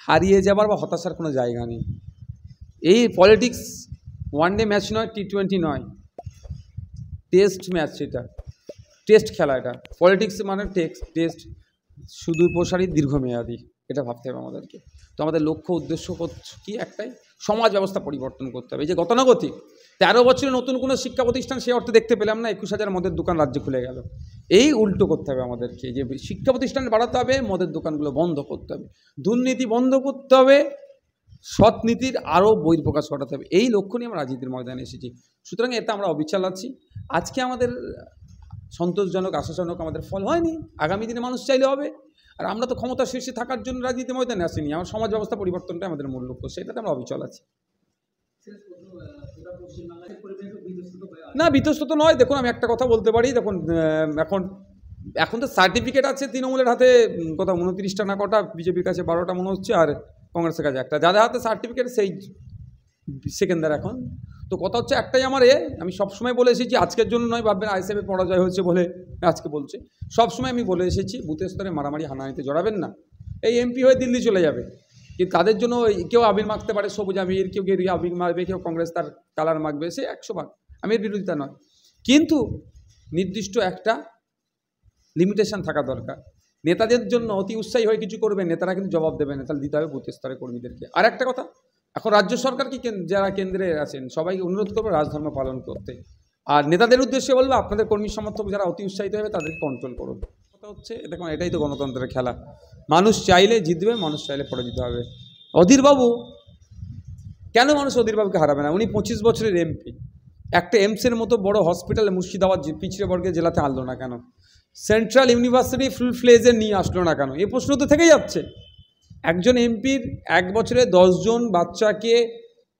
হারিয়ে যাবার বা হতাশার কোনো জায়গা নেই। এই পলিটিক্স ওয়ানডে ম্যাচ নয়, T20 নয়, টেস্ট ম্যাচ, এটা টেস্ট খেলা। এটা পলিটিক্স মানে টেস্ট, সুদূরপ্রসারী, দীর্ঘমেয়াদী, এটা ভাবতে হবে আমাদেরকে। তো আমাদের লক্ষ্য উদ্দেশ্য কি? একটাই, সমাজ ব্যবস্থা পরিবর্তন করতে হবে। এই যে গতানুগতিক 13 বছরে নতুন কোনো শিক্ষা প্রতিষ্ঠান সে অর্থে দেখতে পেলাম না, 21,000 মদের দোকান রাজ্যে খুলে গেল। এই উল্টো করতে হবে আমাদেরকে, যে শিক্ষা প্রতিষ্ঠান বাড়াতে হবে, মদের দোকানগুলো বন্ধ করতে হবে, দুর্নীতি বন্ধ করতে হবে, সৎ নীতির আরও বহিঃপ্রকাশ ঘটাতে হবে। এই লক্ষ্য নিয়ে আমরা রাজনীতির ময়দানে এসেছি। সুতরাং এটা আমরা অবিচল আছি। আজকে আমাদের সন্তোষজনক, আশাজনক আমাদের ফল হয়নি, আগামী দিনে মানুষ চাইলে হবে। আর আমরা তো ক্ষমতা শীর্ষে থাকার জন্য রাজনীতি ময়দানে আসিনি, আমার সমাজ ব্যবস্থা পরিবর্তনটাই আমাদের মূল লক্ষ্য, সেটাতে আমরা অবিচল আছি। না, বিতস্তত নয়। দেখুন, আমি একটা কথা বলতে পারি। দেখুন, এখন তো সার্টিফিকেট আছে তৃণমূলের হাতে কোথাও 29টা না কটা, বিজেপির কাছে 12টা মনে হচ্ছে, আর কংগ্রেসের কাছে একটা। যাদের হাতে সার্টিফিকেট সেই সেকেন্ডার এখন। তো কথা হচ্ছে একটাই, আমার আমি সবসময় বলে এসেছি, আজকের জন্য নয় ভাববেন আইএসএফে পরাজয় হয়েছে বলে আজকে বলছে। সবসময় আমি বলে এসেছি, বুথের স্তরে মারামারি হানাহানিতে জড়াবেন না। এই এমপি হয়ে দিল্লি চলে যাবে, কিন্তু তাদের জন্য কেউ আবির মাখতে পারে, সবুজ আবির, কেউ গেরুয়া আবির মারবে, কেউ কংগ্রেস তার কালার মাখবে, সে 100 ভাগ, আমি এর বিরোধিতা নয়। কিন্তু নির্দিষ্ট একটা লিমিটেশন থাকা দরকার। নেতাদের জন্য অতি উৎসাহী হয়ে কিছু করবে, নেতারা কিন্তু জবাব দেবে না, তাহলে দিতে হবে বুথ স্তরে কর্মীদেরকে। আর একটা কথা, এখন রাজ্য সরকারকে, যারা কেন্দ্রে আছেন সবাইকে অনুরোধ করবে রাজধর্ম পালন করতে। আর নেতাদের উদ্দেশ্যে বলবো, আপনাদের কর্মী সমর্থক যারা অতি উৎসাহিত হবে তাদেরকে কন্ট্রোল করুন। কথা হচ্ছে, দেখুন, এটাই তো গণতন্ত্রের খেলা। মানুষ চাইলে জিতবে, মানুষ চাইলে পরাজিত হবে। অধীরবাবু, কেন মানুষ অধীরবাবুকে হারাবে না? উনি 25 বছরের এমপি, একটা এমসের মতো বড় হসপিটালে মুর্শিদাবাদ পিছিয়ে বর্গের জেলাতে আনলো না কেন? সেন্ট্রাল ইউনিভার্সিটি ফুল ফ্লেজে নিয়ে আসলো না কেন? এই প্রশ্ন তো থেকেই যাচ্ছে। একজন এমপির 1 বছরে 10 জন বাচ্চাকে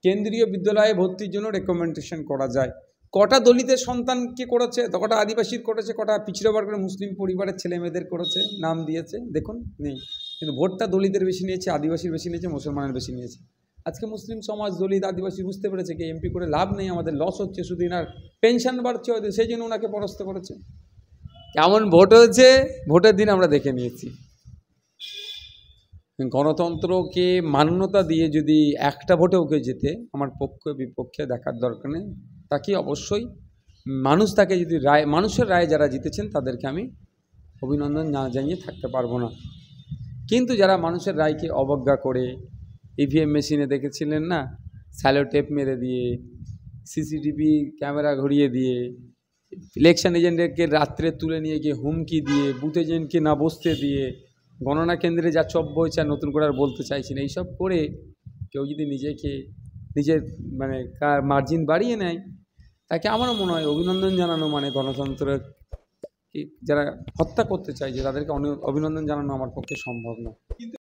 কেন্দ্রীয় বিদ্যালয়ে ভর্তির জন্য রেকমেন্ডেশন করা যায়। কটা দলিতের সন্তানকে করেছে, কটা আদিবাসীর করেছে, কটা পিছিয়ে বর্গের মুসলিম পরিবারের ছেলে মেয়েদের করেছে, নাম দিয়েছে? দেখুন, নেই। কিন্তু ভোটটা দলিতের বেশি নিয়েছে, আদিবাসীর বেশি নিয়েছে, মুসলমানের বেশি নিয়েছে। আজকে মুসলিম সমাজ, দলিত, আদিবাসী বুঝতে পেরেছে কি এমপি করে লাভ নেই, আমাদের লস হচ্ছে, শুধু আর পেনশন বাড়ছে, সেই জন্য ওনাকে পরাস্ত করেছে। কেমন ভোট হয়েছে ভোটের দিন আমরা দেখে নিয়েছি। গণতন্ত্রকে মান্যতা দিয়ে যদি একটা ভোটেও কেউ যেতে, আমার পক্ষে বিপক্ষে দেখার দরকার নেই। তাকে অবশ্যই মানুষ, তাকে যদি মানুষের রায়ে যারা জিতেছেন তাদেরকে আমি অভিনন্দন না জানিয়ে থাকতে পারবো না। কিন্তু যারা মানুষের রায়কে অবজ্ঞা করে, ইভিএম মেশিনে দেখেছিলেন না, স্যালো টেপ মেরে দিয়ে, সিসিটিভি ক্যামেরা ঘুরিয়ে দিয়ে, ইলেকশন এজেন্টকে রাত্রে তুলে নিয়ে গিয়ে হুমকি দিয়ে, বুথ এজেন্টকে না বসতে দিয়ে, গণনা কেন্দ্রে যা চব্য হয়েছে আর নতুন করে আর বলতে চাইছি না, এইসব করে কেউ যদি নিজের মানে মার্জিন বাড়িয়ে নেয়, তাকে আমারও মনে হয় অভিনন্দন জানানো মানে গণতন্ত্রের যারা হত্যা করতে চাইছে তাদেরকে অভিনন্দন জানানো আমার পক্ষে সম্ভব না।